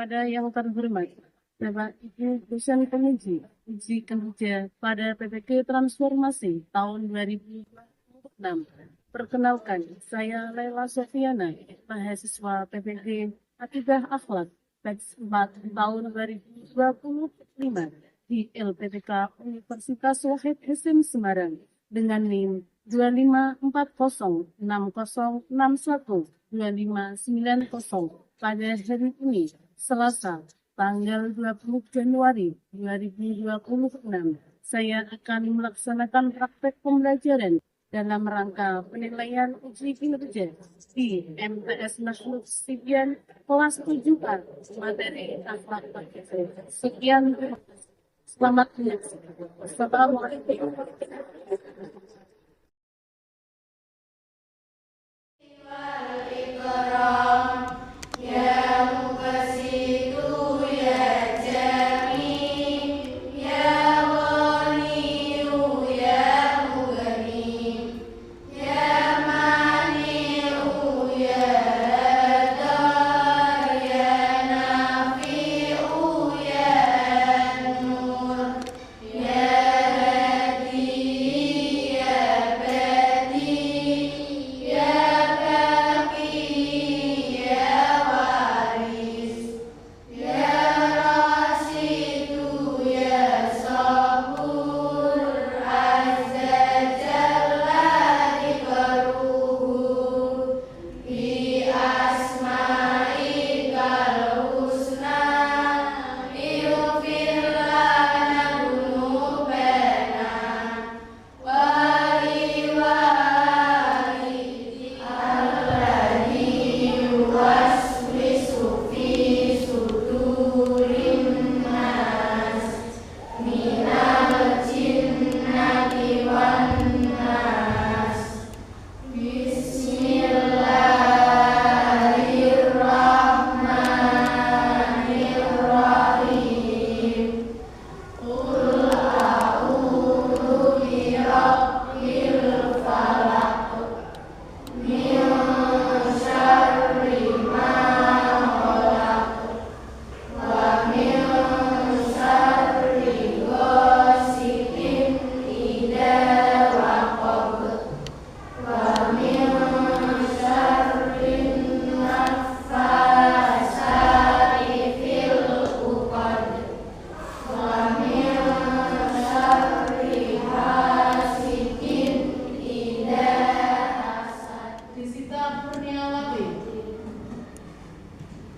kepada yang terhormat Bapak Ibu dosen penguji uji kerja pada PPG Transformasi tahun 2026. Perkenalkan, saya Laila Sofiana, mahasiswa PPG Akidah Akhlak batch 4 tahun 2025 di LPTK Universitas Wahid Hasim Semarang dengan NIM 254060612590 pada hari ini, Selasa, tanggal 20 Januari 2026. Saya akan melaksanakan praktek pembelajaran dalam rangka penilaian uji kinerja di MTS Nasional Sibian kelas 7A materi akhlak PPG. Sekian, selamat menyaksikan. Assalamualaikum.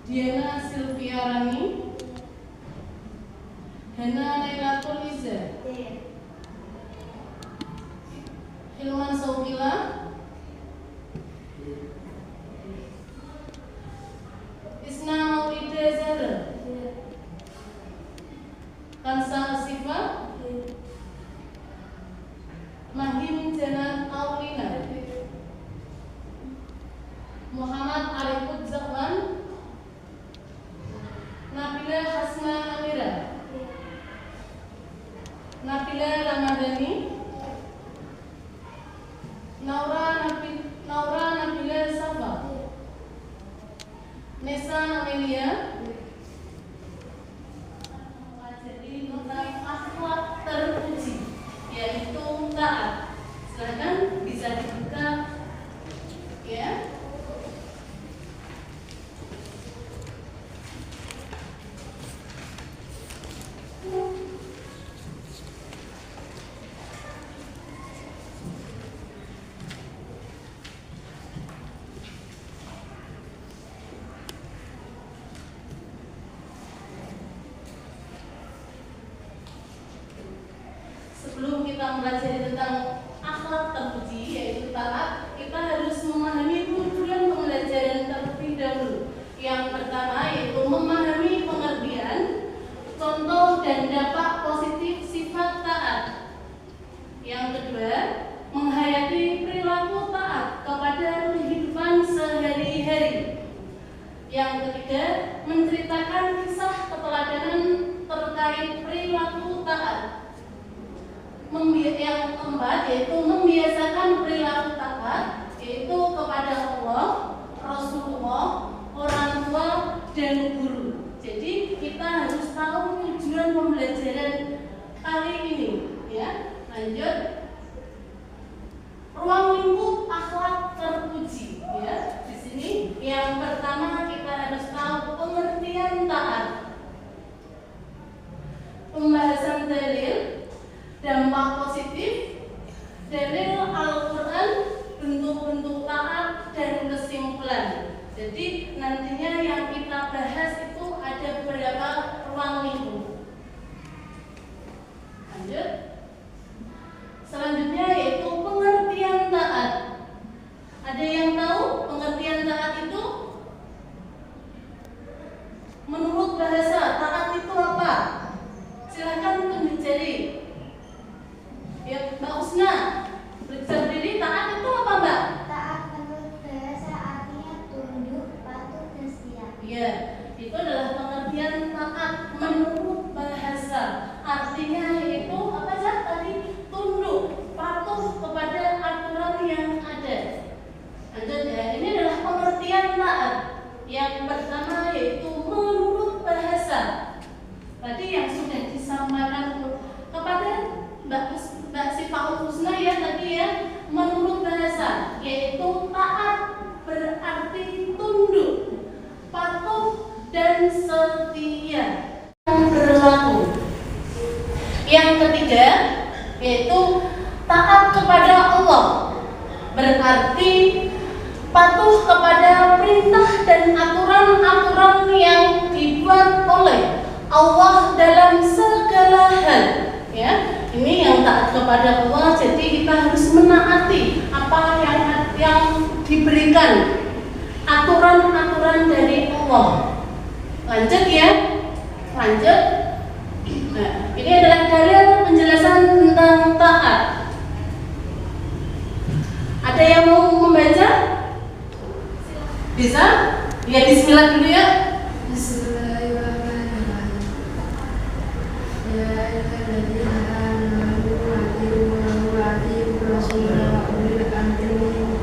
Diana Silviarani, Hana Lailatul Iza, Hilman Saukila, Isna Maulida Zahra, Kansa Asifa, Mahim Janan Aulina, Muhammad Arifud Zakwan, Nabila Hasna Amira, Nabila Ramadhani, Naura Nabila Safa, Nesa Amelia, mempelajari tentang akhlak terpuji, yaitu taat. Silakan bisa dibuka, ya. Sebelum kita mempelajari tentang akhlak terpuji, yaitu taat, kita harus memahami tujuan pembelajaran terlebih dahulu. Yang pertama yaitu memahami pengertian, contoh dan dampak positif sifat taat. Yang kedua, menghayati perilaku taat kepada kehidupan sehari-hari. Yang ketiga, menceritakan kisah keteladanan terkait perilaku taat. Yang keempat yaitu membiasakan perilaku taat, yaitu kepada Allah, Rasulullah, orang tua, dan guru. Jadi dampak positif, dalil Al-Quran, bentuk-bentuk taat, dan kesimpulan. Jadi nantinya yang kita bahas itu ada beberapa ruang lingkup. Lanjut. Selanjutnya yaitu pengertian taat. Ada yang tahu pengertian taat itu? Menurut bahasa taat itu apa? Silahkan tunjuk jari. Ya, Mbak Usna, periksa diri. Taat itu apa, Mbak? Taat menurut bahasa artinya tunduk, patuh, dan setia. Ya, itu adalah pengertian taat menurut bahasa. Artinya yaitu apa saja tadi? Tunduk, patuh kepada aturan yang ada. Lanjut ya, ini adalah pengertian taat. Yang pertama yaitu menurut bahasa. Tadi yang sudah disampaikan kepada Mbak Sifaul Husna ya tadi ya, menurut bahasa yaitu taat berarti tunduk, patuh dan setia berlaku. Yang ketiga yaitu taat kepada Allah, berarti patuh kepada perintah dan aturan-aturan yang dibuat oleh Allah dalam segala hal. Ya, ini yang taat kepada Allah. Jadi kita harus menaati apa yang diberikan, aturan-aturan dari Allah. Lanjut ya, lanjut. Nah, ini adalah dalil penjelasan tentang taat. Ada yang mau membaca? Bisa? Ya, bismillah dulu ya. Bismillahirrahmanirrahim. Ya ayyuhalladzina amanu atii'ullaha wa atii'ur rasula wa ulil amri minkum.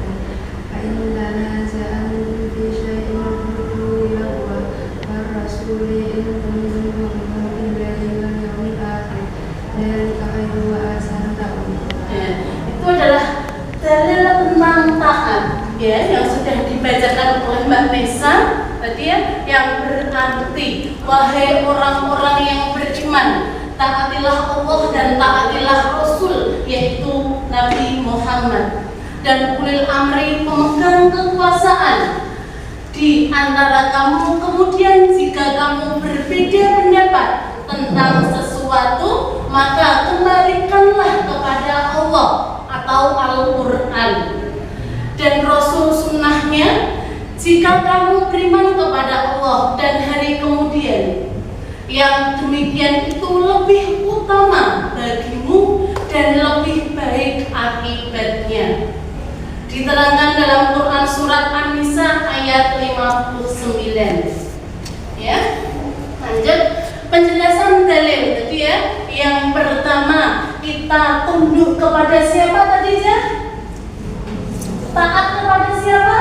Fa in tanaza'tum fi syai'in farudduhu ila Allah war rasuli in kuntum mu'minin billahi wal yawmil akhir. Dzalika khairun wa ahsanu ta'wila. Ya, itu adalah dalil tentang taat ya yang sudah dibacakan oleh Mbak Nesa tadi ya, yang berarti wahai orang-orang yang beriman, taatilah Allah dan taatilah Rasul yaitu Nabi Muhammad dan ulil amri pemegang kekuasaan di antara kamu. Kemudian jika kamu berbeda pendapat tentang sesuatu, maka kembalikanlah kepada Allah atau Al-Quran dan Rasul sunnahnya. Jika kamu beriman kepada Allah dan hari kemudian, yang demikian itu lebih utama bagimu dan lebih baik akibatnya. Diterangkan dalam Quran surat An-Nisa ayat 59. Ya, lanjut penjelasan dalil tadi ya. Yang pertama, kita tunduk kepada siapa tadi ya? Taat kepada siapa?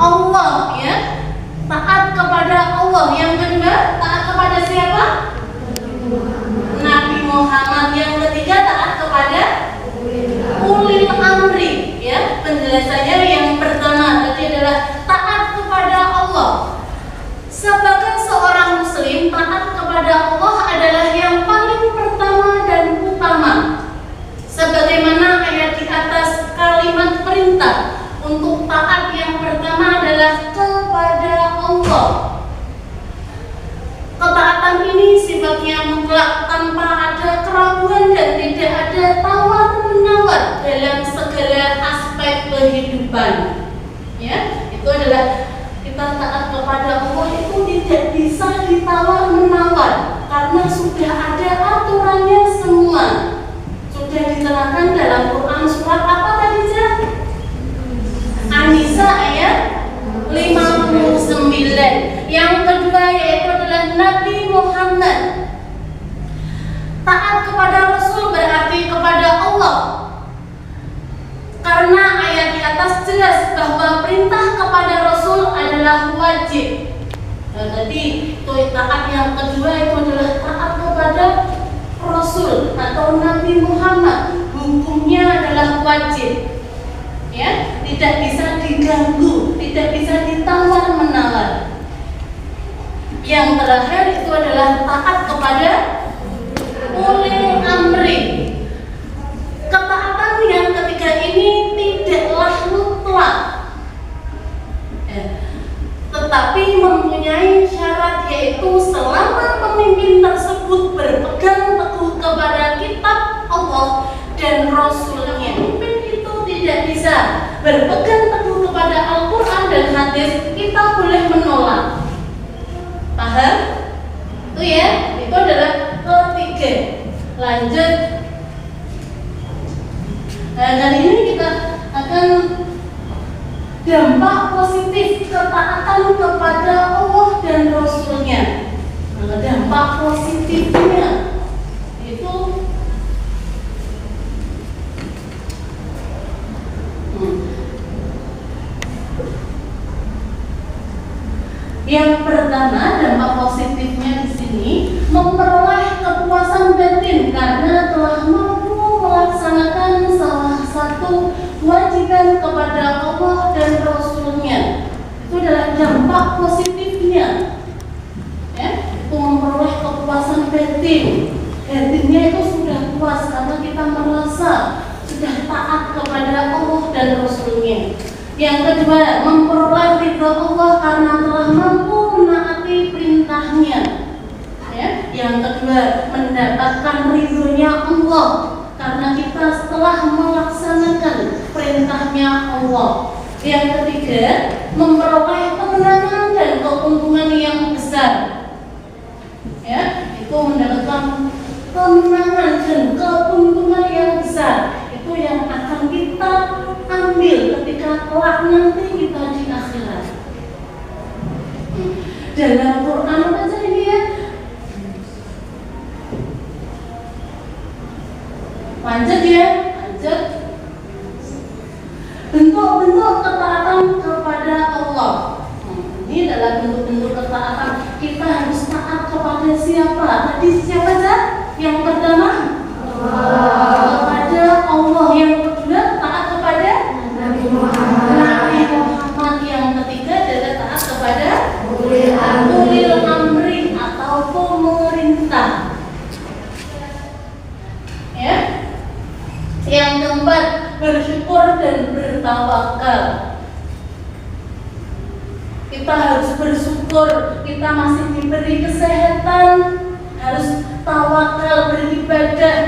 Allah ya. Taat kepada Allah. Yang kedua, taat kepada siapa? Nabi Muhammad. Yang ketiga, taat kepada ulil amri ya. Penjelasannya yang pertama tadi adalah taat kepada Allah. Sebagai seorang muslim, taat kepada Allah adalah yang paling pertama dan utama. Sebagaimana ayat di atas, kalimat perintah untuk taat yang pertama adalah kepada Allah. Ketaatan ini sifatnya mutlak tanpa ada keraguan dan tidak ada tawar-menawar dalam segala aspek kehidupan. Ya, itu adalah kita taat kepada Allah itu tidak bisa ditawar-menawar karena sudah ada aturannya semua. Sudah diterangkan dalam Quran surat apa tadi Jah? An-Nisa ayat 59. Yang kedua yaitu adalah Nabi Muhammad. Taat kepada Rasul berarti kepada Allah. Karena ayat di atas jelas bahwa perintah kepada Rasul adalah wajib. Nah, tadi itu taat yang kedua itu adalah taat kepada Rasul atau Nabi Muhammad. Hukumnya adalah wajib. Ya, tidak bisa diganggu, tidak bisa ditawar-menawar. Yang terakhir itu adalah taat kepada ulil amri. Ketaatan yang ketiga ini tidaklah mutlak, tetapi mempunyai syarat, yaitu selama pemimpin tersebut berpegang teguh kepada kitab Allah dan Rasulnya. Pemimpin itu tidak bisa berpegang teguh kepada Al-Quran dan hadis, kita boleh menolak. Paham? Itu ya, itu adalah ketiga. Lanjut. Nah, kali ini kita akan dampak positif ketaatan kepada Allah dan Rasulnya. Nah, dampak positifnya itu yang pertama, dampak positifnya di sini memperoleh kepuasan batin karena telah mampu melaksanakan salah satu kewajiban kepada Allah dan Rasulnya. Itu adalah dampak positifnya, ya, itu memperoleh kepuasan batin. Batinnya itu sudah puas karena kita merasa sudah taat kepada Allah dan Rasulnya. Yang kedua, memperoleh ridha Allah karena telah mampu menaati perintahnya. Ya. Yang kedua, mendapatkan ridhonya Allah karena kita setelah melaksanakan perintahnya Allah. Yang ketiga, memperoleh kemenangan dan keuntungan yang besar. Ya, itu mendapatkan kemenangan dan keuntungan yang besar. Itu yang akan kita ambil ketika kelak nanti kita di akhirat. Dalam Quran apa saja ini ya? Lanjut ya, lanjut. Bentuk-bentuk ketaatan kepada Allah. Ini adalah bentuk-bentuk ketaatan. Kita harus taat kepada siapa? Tadi siapa saja? Yang pertama kepada Allah. Yang kedua taat kepada Nabi Muhammad. Yang ketiga adalah taat kepada ulil amri atau pemerintah. Ya. Yang keempat, bersyukur dan bertawakal. Kita harus bersyukur kita masih diberi kesehatan, harus tawakal beribadah.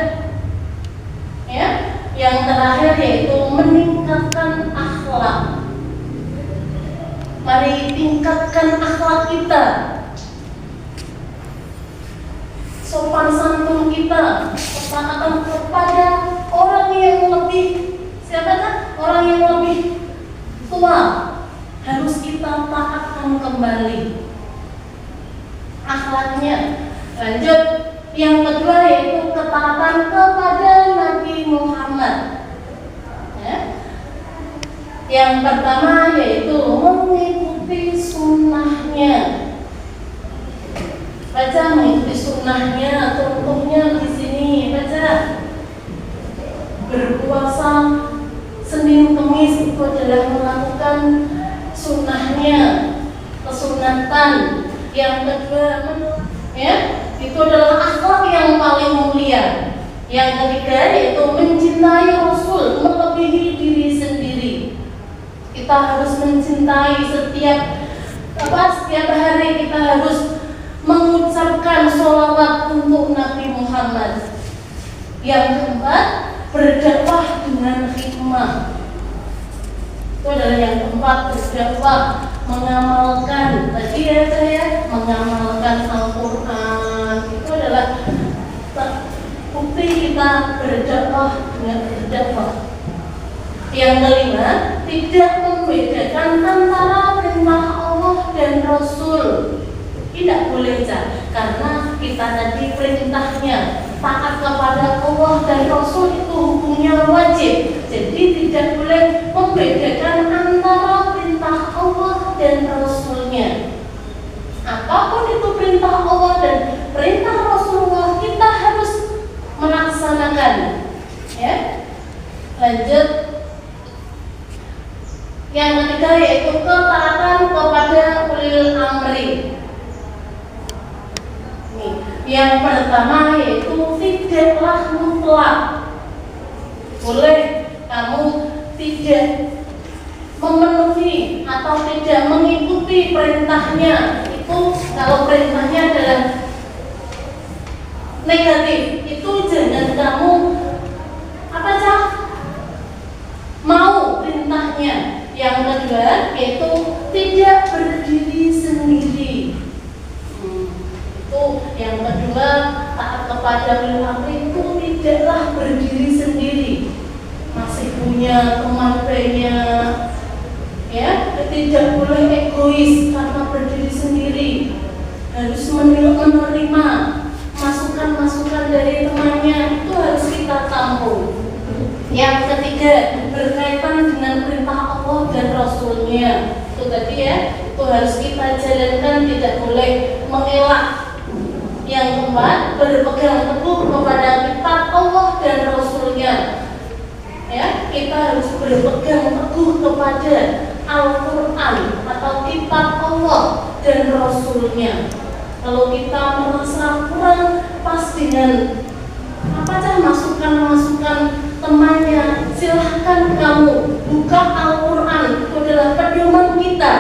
Ya. Yang terakhir yaitu meningkatkan akhlak. Mari tingkatkan akhlak kita, sopan santun kita, ketaatan kepada orang yang lebih, siapakah? Orang yang lebih tua harus kita taatkan kembali akhlaknya. Lanjut, yang kedua yaitu ketaatan kepada Nabi Muhammad. Ya. Yang pertama yaitu mengikuti sunnahnya. Baca mengikuti sunnahnya, contohnya di sini baca. Berpuasa Senin Kemis itu adalah melakukan sunnahnya, kesunatan. Yang kedua, ya, itu adalah akhlak yang paling mulia. Yang ketiga yaitu mencintai Rasul melebihi diri sendiri. Kita harus mencintai setiap hari kita harus mengucapkan sholawat untuk Nabi Muhammad. Yang keempat, berdakwah dengan hikmah. Itu adalah yang keempat, berdakwah, mengamalkan. Tadi ya saya mengamalkan Al-Quran. Itu adalah bukti kita berdakwah dengan berdakwah. Yang kelima, tidak membedakan antara perintah Allah dan Rasul. Tidak boleh karena kita tadi perintahnya taat kepada Allah dan Rasul itu hukumnya wajib. Jadi tidak boleh membedakan antara perintah Allah dan Rasulnya. Apapun itu perintah Allah dan perintah Rasulullah, kita harus melaksanakan. Ya. Lanjut. Yang ketiga yaitu ketaatan kepada ulil amri. Yang pertama yaitu tidaklah mutlak. Boleh kamu tidak memenuhi atau tidak mengikuti perintahnya. Itu kalau perintahnya adalah negatif, itu jangan kamu mau perintahnya. Yang kedua yaitu tidak berdiri sendiri. Itu yang kedua, taat kepada ulil amri itu tidaklah berdiri sendiri, masih punya teman banyak, ya, tidak boleh egois karena berdiri sendiri, harus menerima masukan-masukan dari temannya, itu harus kita tampung. Yang ketiga, berkaitan dengan perintah Allah dan Rasulnya, itu tadi ya, itu harus kita jalankan, tidak boleh mengelak. Yang keempat, berpegang teguh kepada kitab Allah dan Rasulnya, ya, kita harus berpegang teguh kepada Al-Quran atau kitab Allah dan Rasulnya. Kalau kita merasa kurang pas dengan masukan-masukan temannya, silahkan kamu buka Al-Quran, itu adalah pedoman kita,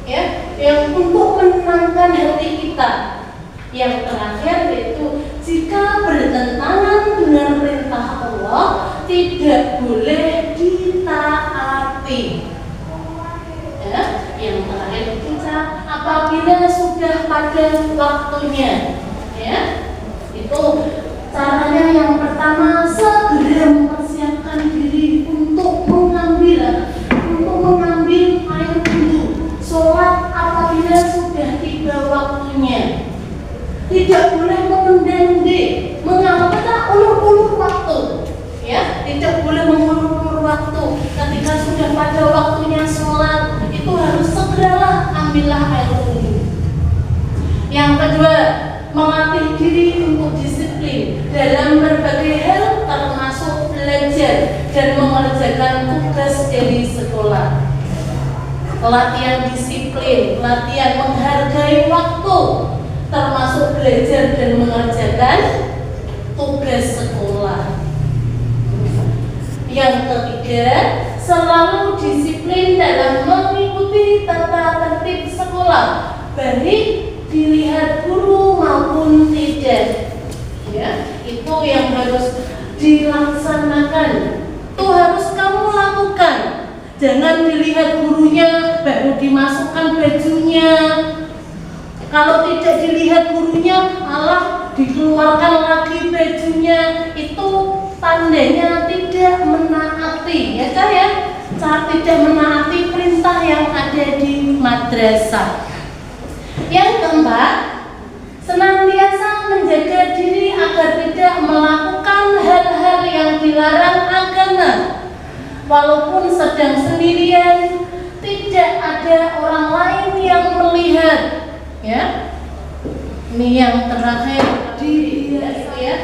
ya, yang untuk menenangkan hati kita. Yang terakhir yaitu jika bertentangan dengan perintah Allah, tidak boleh ditaati. Ya, yang terakhir itu apabila sudah pada waktunya, ya, itu caranya yang pertama, segera mempersiapkan diri untuk mengambil air wudhu, sholat apabila sudah tiba waktunya. Tidak boleh menunda-nunda, ulur-ulur waktu, ya, tidak boleh mengulur-ulur waktu. Ketika sudah pada waktunya sholat, itu harus segeralah ambillah air wudhu. Yang kedua, melatih diri untuk disiplin dalam berbagai hal, termasuk belajar dan mengerjakan tugas dari sekolah. Latihan disiplin, latihan menghargai waktu, termasuk belajar dan mengerjakan tugas sekolah. Yang ketiga, selalu disiplin dalam mengikuti tata tertib sekolah, baik dilihat guru maupun tidak. Ya, itu yang harus dilaksanakan. Itu harus kamu lakukan. Jangan dilihat gurunya baru dimasukkan bajunya. Kalau tidak dilihat gurunya, malah dikeluarkan lagi bajunya. Itu tandanya tidak menaati, ya saya, tidak menaati perintah yang ada di madrasah. Yang keempat, senantiasa menjaga diri agar tidak melakukan hal-hal yang dilarang agama. Walaupun sedang sendirian, tidak ada orang lain yang melihat. Ya, ini yang terakhir ya.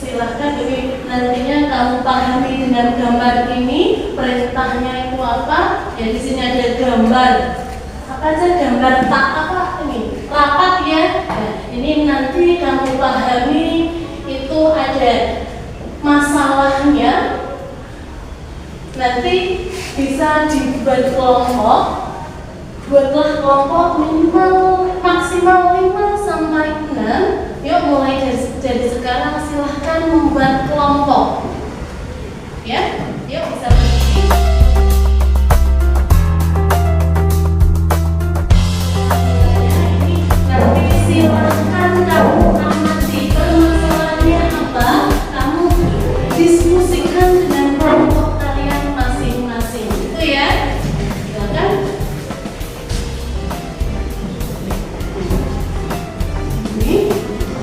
Silahkan jadi nantinya kamu pahami dengan gambar ini perintahnya itu apa. Ya, di sini ada gambar. Apa aja gambar tak apa ini? Rapat ya. Nah, ini nanti kamu pahami itu ada masalahnya. Nanti bisa dibuat kelompok. Buatlah kelompok maksimal 5 sampai 6. Yuk, mulai dari sekarang silahkan membuat kelompok. Ya, yuk bisa berdiri. Nanti silahkan kamu amati permasalahannya apa, kamu diskusikan dengan kelompok kalian masing-masing. Itu ya, silakan.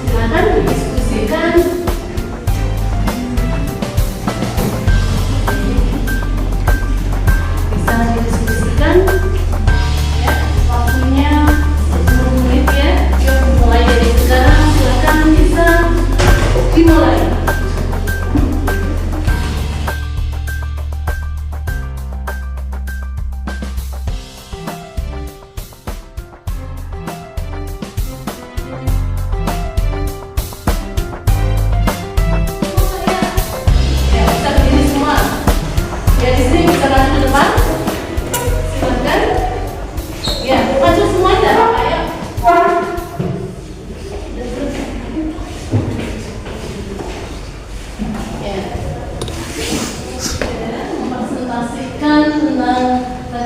Silakan didiskusikan.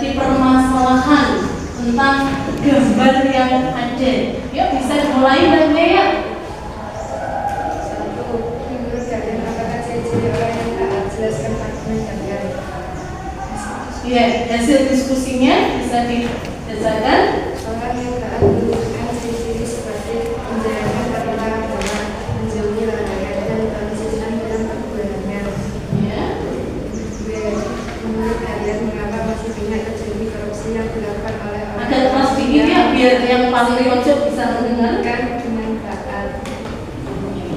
tadi permasalahan tentang gambar yang ada. Yuk bisa mulai Mbak ya. Satu, menurut kalian apakah ciri-ciri orang yang taat? Jelaskan argumen kalian. Ya, hasil diskusinya bisa dibacakan. Orang yang taat menunjukkan ciri-ciri seperti menjalankan perintah agama, menjauhi larangan, dan konsisten dalam perbuatannya. Ya. B. Menurut kalian mengapa masih banyak terjadi korupsi yang dilakukan oleh orang Agak keras dikit ya biar yang paling pojok bisa mendengarkan. dengan taat?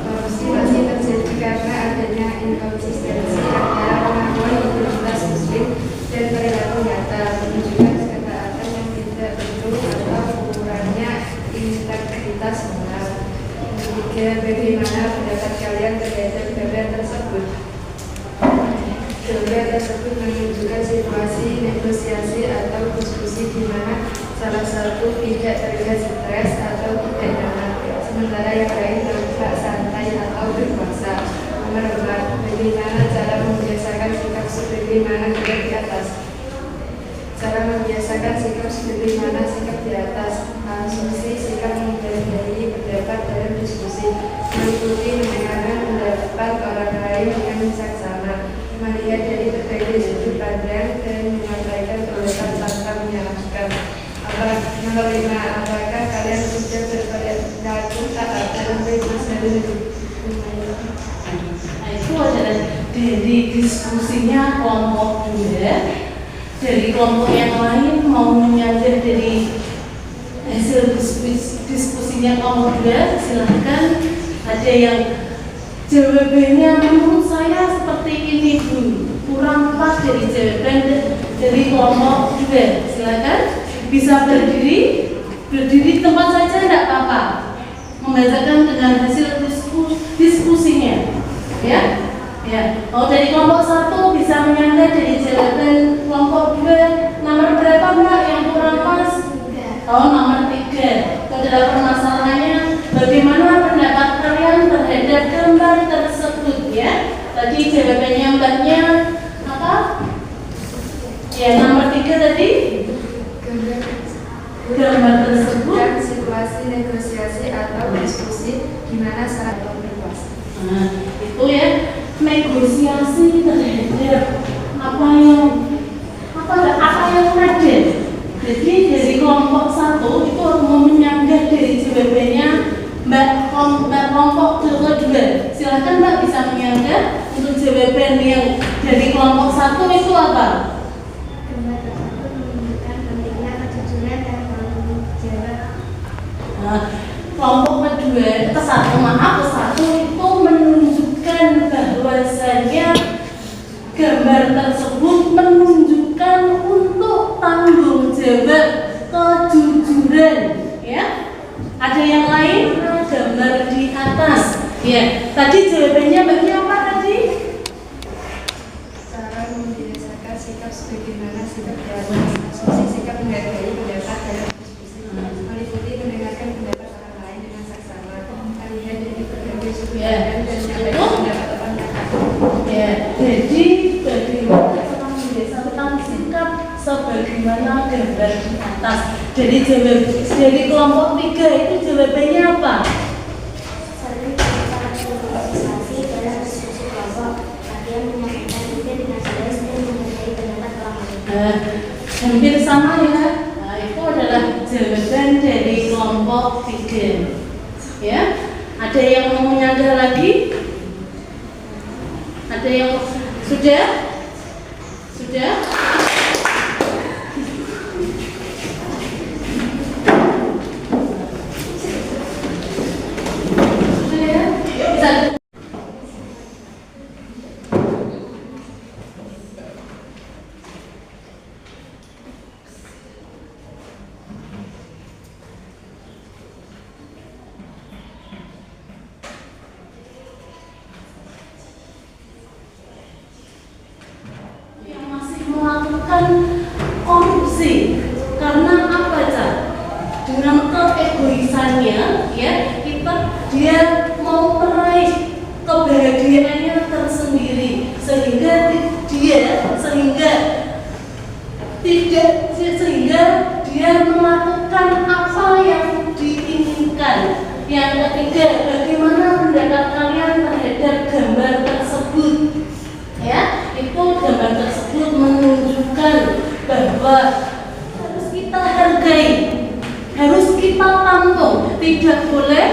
Korupsi masih terjadi karena adanya inkonsistensi antara pengakuan identitas muslim dan perilaku nyata, menunjukkan ketaatan yang tidak betul atau kurangnya integritas moral. Ketiga, bagaimana pendapat kalian terhadap gambar tersebut? Gambar tersebut menunjukkan situasi negosiasi atau diskusi di mana salah satu tidak terlihat stres atau tidak nyaman, sementara yang lain tampak santai atau berkuasa. Nomor 4, bagaimana cara membiasakan sikap sebagaimana sikap di atas? Cara membiasakan sikap sebagaimana sikap di atas. Asumsi sikap menghargai pendapat dalam diskusi, mengikuti mendengarkan pendapat orang lain dengan bijaksana, melihat dari berbagai sudut pandang dan menyampaikan pendapat tanpa menyalahkan. Nomor 5, apakah kalian sudah berperilaku taat dalam berbahasa hidup? Nah, itu adalah dari diskusinya kelompok 2. Dari kelompok yang lain mau menyanjung dari hasil diskusinya kelompok 2, silahkan. Ada yang jawabannya menurut saya seperti ini Bu, kurang pas dari jawaban dari kelompok 2. Silahkan bisa berdiri tempat saja tidak apa-apa, membacakan dengan hasil diskusinya ya. Ya, dari kelompok 1 bisa menyangga dari jawaban kelompok 2. Nomor berapa Mbak yang kurang pas? Nomor 3. Itu adalah permasalahannya. Bagaimana pendapat kalian terhadap gambar tersebut ya? Tadi jawabannya Mbaknya apa? Ya, nomor 3 tadi. Gambar tersebut situasi negosiasi atau diskusi di mana salah satu berkuasa. Nah, itu ya, negosiasi terhadap apa yang ada. Jadi dari kelompok 1 itu mau menyanggah dari jawabannya Mbak kelompok kedua. Silakan Mbak bisa menyanggah untuk jawaban yang dari kelompok 1 itu apa? Gambar tersebut menunjukkan pentingnya kejujuran dan bertanggung jawab. Nah, kelompok kedua ke-1 itu menunjukkan bahwasanya gambar tersebut menunjukkan untuk tanggung jawab kejujuran ya. Ada yang lain? Gambar di atas ya. Tadi jawabannya Mbaknya apa tadi? Cara membiasakan sikap sebagaimana sikap di atas. Asumsi sikap menghargai pendapat dalam diskusi, meliputi mendengarkan pendapat orang lain dengan saksama, melihat dari berbagai sudut pandang dan menyampaikan pendapat orang lain. Ya, jadi bagaimana cara membiasakan sikap sebagaimana gambar di atas. Jadi dari kelompok 3 itu jawabannya apa? Sering melakukan improvisasi dalam diskusi kelompok, latihan menyampaikan ide dengan jelas dan menghargai pendapat orang lain. Hampir sama ya. Nah, itu adalah jawaban dari kelompok 3. Ya, ada yang mau menyanggah lagi? Ada yang sudah? Sudah? Sudah ya? Yuk bisa. Yang masih melakukan korupsi karena apa Cak? Dengan keegoisannya ya, dia mau meraih kebahagiaannya tersendiri sehingga tidak sehingga dia melakukan apa yang diinginkan. Yang ketiga, bagaimana pendapat kalian terhadap gambar tersebut? Ya, itu gambar tersebut menunjukkan bahwa harus kita hargai, harus kita tampung, tidak boleh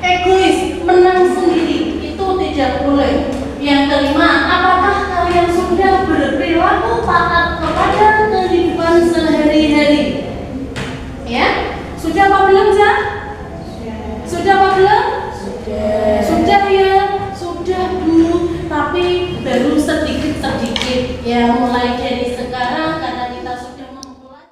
egois, menang sendiri, itu tidak boleh. Yang kelima, apakah kalian sudah berperilaku taat kepada kehidupan sehari-hari? Ya, sudah apa belum, Zah? Sudah apa belum? Sudah ya, sudah Bu. Tapi baru sedikit-sedikit ya, mulai dari sekarang karena kita sudah memulai.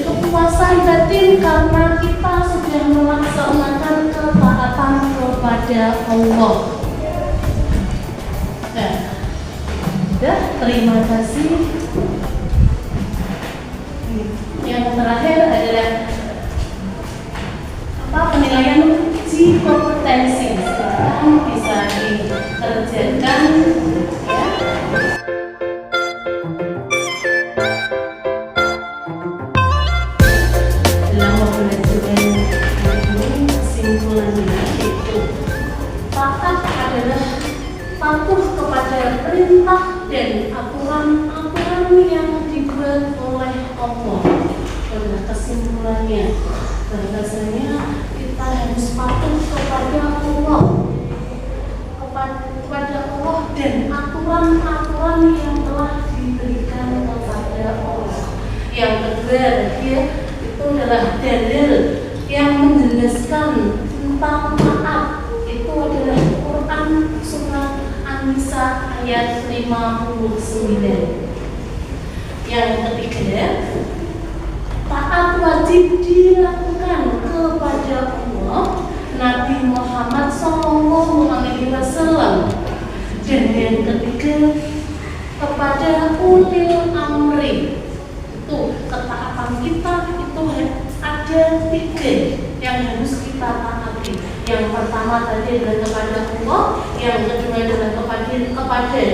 Kepuasan batin karena kita sudah melaksanakan ketaatan kepada Allah. Nah, udah, terima kasih. Yang terakhir adalah penilaian uji kompetensi. Sekarang bisa dikerjakan ya. Kesimpulannya itu taat adalah patuh kepada perintah dan aturan-aturan yang dibuat oleh Allah. Pada kesimpulannya, bahwasanya kita harus patuh kepada Allah, kepada Allah dan aturan-aturan yang telah diberikan kepada Allah. Yang kedua, itu adalah dalil yang menjelaskan tentang taat. Itu adalah Quran surat An-Nisa ayat 59. Yang ketiga, taat wajib dilakukan kepada Allah, Nabi Muhammad SAW, dan yang ketiga kepada ulil amri. Itu ketaatan kita itu ada 3 yang harus kita taati. Yang pertama tadi adalah kepada Allah, yang kedua adalah kepada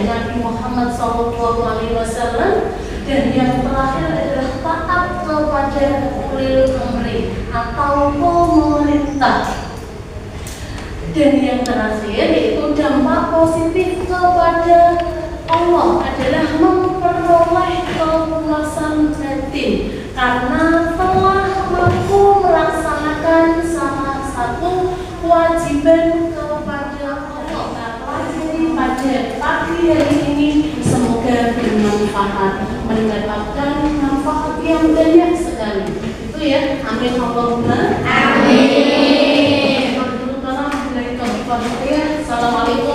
Nabi Muhammad SAW, dan yang terakhir adalah taat kepada ulil amri atau pemerintah. Dan yang terakhir yaitu dampak positif kepada Allah adalah memperoleh kepuasan batin karena telah mampu melaksanakan salah satu kewajiban kepada Allah. Jadi pada pagi hari ini semoga bermanfaat, mendapatkan manfaat yang banyak sekali. Itu ya, amin Allahumma amin. Assalamualaikum